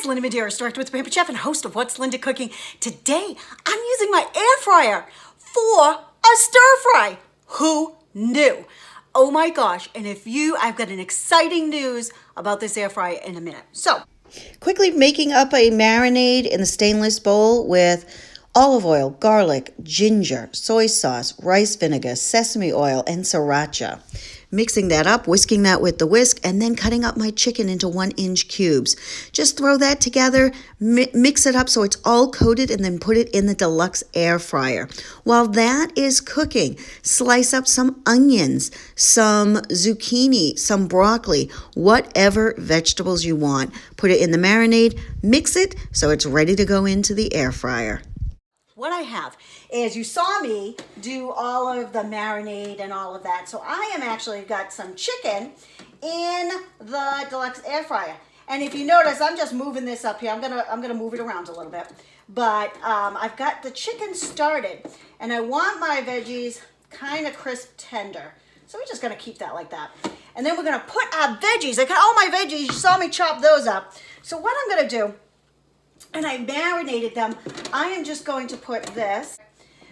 Linda Medeiros, director with the Pampered Chef and host of What's Linda Cooking. Today, I'm using my air fryer for a stir fry. Who knew? Oh my gosh, and I've got an exciting news about this air fryer in a minute. So, quickly making up a marinade in the stainless bowl with olive oil, garlic, ginger, soy sauce, rice vinegar, sesame oil, and sriracha. Mixing that up, whisking that with the whisk, and then cutting up my chicken into 1-inch cubes. Just throw that together, mix it up so it's all coated, and then put it in the Deluxe air fryer. While that is cooking, slice up some onions, some zucchini, some broccoli, whatever vegetables you want. Put it in the marinade, mix it so it's ready to go into the air fryer. what I have is, you saw me do all of the marinade and all of that. So I am actually got some chicken in the Deluxe air fryer. And if you notice, I'm just moving this up here. I'm gonna move it around a little bit. But I've got the chicken started, and I want my veggies kind of crisp tender. So we're just gonna keep that like that. And then we're gonna put our veggies. I got all my veggies. You saw me chop those up. So what I'm gonna do, and I marinated them, I am just going to put this.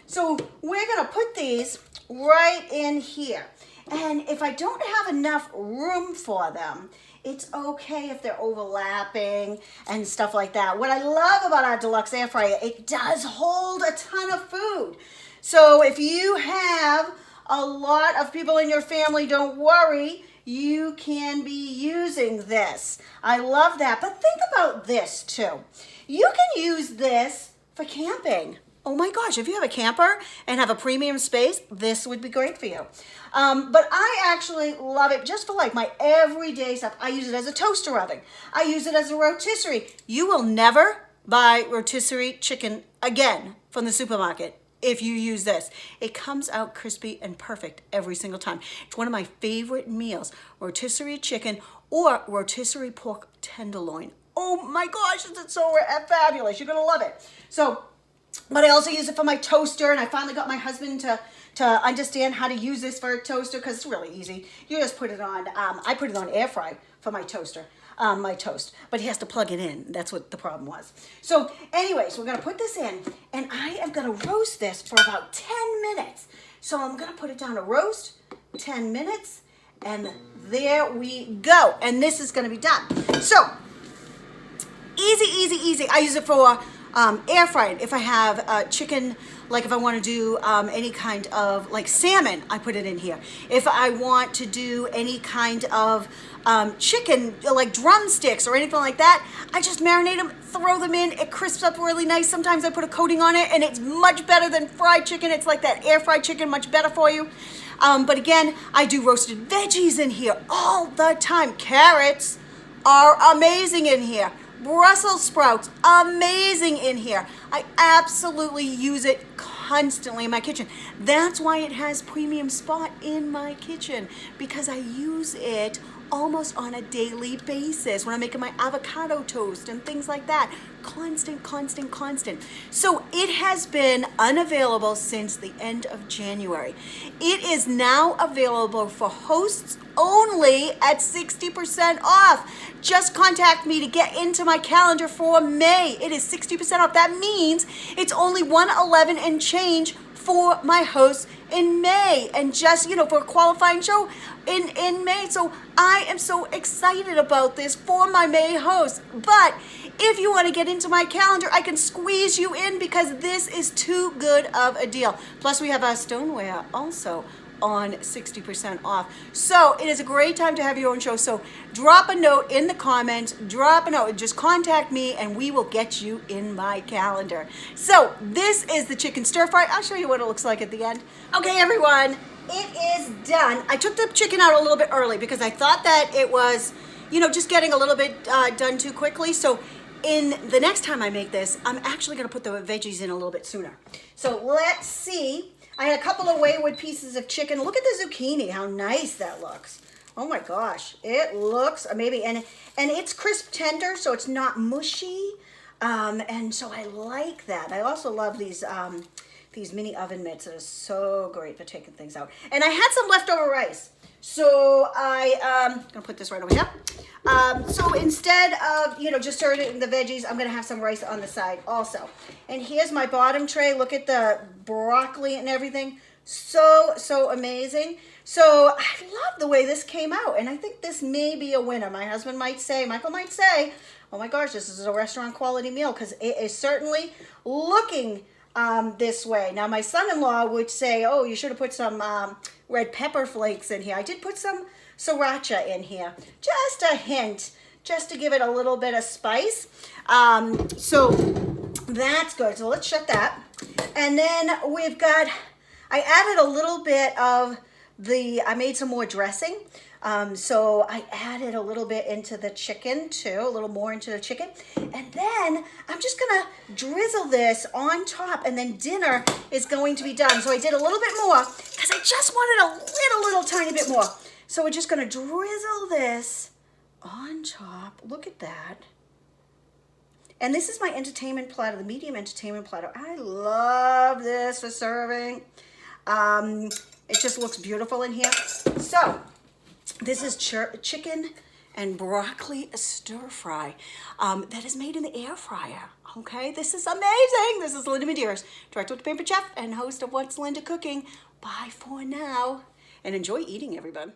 So we're gonna put these right in here. And if I don't have enough room for them, it's okay if they're overlapping and stuff like that. What I love about our Deluxe air fryer, it does hold a ton of food. So if you have a lot of people in your family, don't worry, you can be using this. I love that. But think about this too. You can use this for camping. Oh my gosh, if you have a camper and have a premium space, this would be great for you. But I actually love it just for like my everyday stuff. I use it as a toaster oven. I use it as a rotisserie. You will never buy rotisserie chicken again from the supermarket if you use this. It comes out crispy and perfect every single time. It's one of my favorite meals, rotisserie chicken or rotisserie pork tenderloin. Oh my gosh, it's so fabulous. You're gonna love it. So, but I also use it for my toaster, and I finally got my husband to understand how to use this for a toaster, because it's really easy. You just put it on, I put it on air fry for my toaster, my toast, but he has to plug it in. That's what the problem was. So anyways, we're gonna put this in, and I am gonna roast this for about 10 minutes. So I'm gonna put it down to roast, 10 minutes, and there we go. And this is gonna be done. So, easy, easy, easy. I use it for air frying. If I have chicken, like if I want to do any kind of like salmon, I put it in here. If I want to do any kind of chicken, like drumsticks or anything like that, I just marinate them, throw them in. It crisps up really nice. Sometimes I put a coating on it, and it's much better than fried chicken. It's like that air fried chicken, much better for you. But again, I do roasted veggies in here all the time. Carrots are amazing in here. Brussels sprouts, amazing in here. I absolutely use it constantly in my kitchen. That's why it has premium spot in my kitchen, because I use it almost on a daily basis when I'm making my avocado toast and things like that. Constant, constant, constant. So it has been unavailable since the end of January. It is now available for hosts only at 60% off. Just contact me to get into my calendar for May. It is 60% off. That means it's only $111 and change for my hosts in May, and just, for a qualifying show in May. So I am so excited about this for my May host. But if you want to get into my calendar, I can squeeze you in, because this is too good of a deal. Plus we have our stoneware also on 60% off. So it is a great time to have your own show. So drop a note in the comments, drop a note, just contact me and we will get you in my calendar. So this is the chicken stir fry. I'll show you what it looks like at the end. Okay, everyone, it is done. I took the chicken out a little bit early because I thought that it was, just getting a little bit done too quickly. So in the next time I make this, I'm actually gonna put the veggies in a little bit sooner. So let's see. I had a couple of wayward pieces of chicken. Look at the zucchini, how nice that looks. Oh my gosh, it looks amazing. And it's crisp tender, so it's not mushy. And so I like that. I also love these mini oven mitts that are so great for taking things out. And I had some leftover rice. So I'm gonna put this right over here. So instead of, just serving the veggies, I'm going to have some rice on the side also. And here's my bottom tray. Look at the broccoli and everything. So amazing. So I love the way this came out. And I think this may be a winner. My husband might say, Michael might say, oh my gosh, this is a restaurant quality meal, because it is certainly looking this way. Now, my son-in-law would say, oh, you should have put some red pepper flakes in here. I did put some sriracha in here, just a hint, just to give it a little bit of spice. So that's good. So let's shut that. And then I added a little bit of I made some more dressing. So I added a little bit into the chicken too, a little more into the chicken. And then I'm just gonna drizzle this on top, and then dinner is going to be done. So I did a little bit more because I just wanted a little tiny bit more. So we're just gonna drizzle this on top. Look at that. And this is my entertainment platter, the medium entertainment platter. I love this for serving. It just looks beautiful in here. So this is chicken and broccoli stir fry that is made in the air fryer. Okay, this is amazing. This is Linda Medeiros, Director with the Pampered Chef and host of What's Linda Cooking. Bye for now, and enjoy eating, everybody.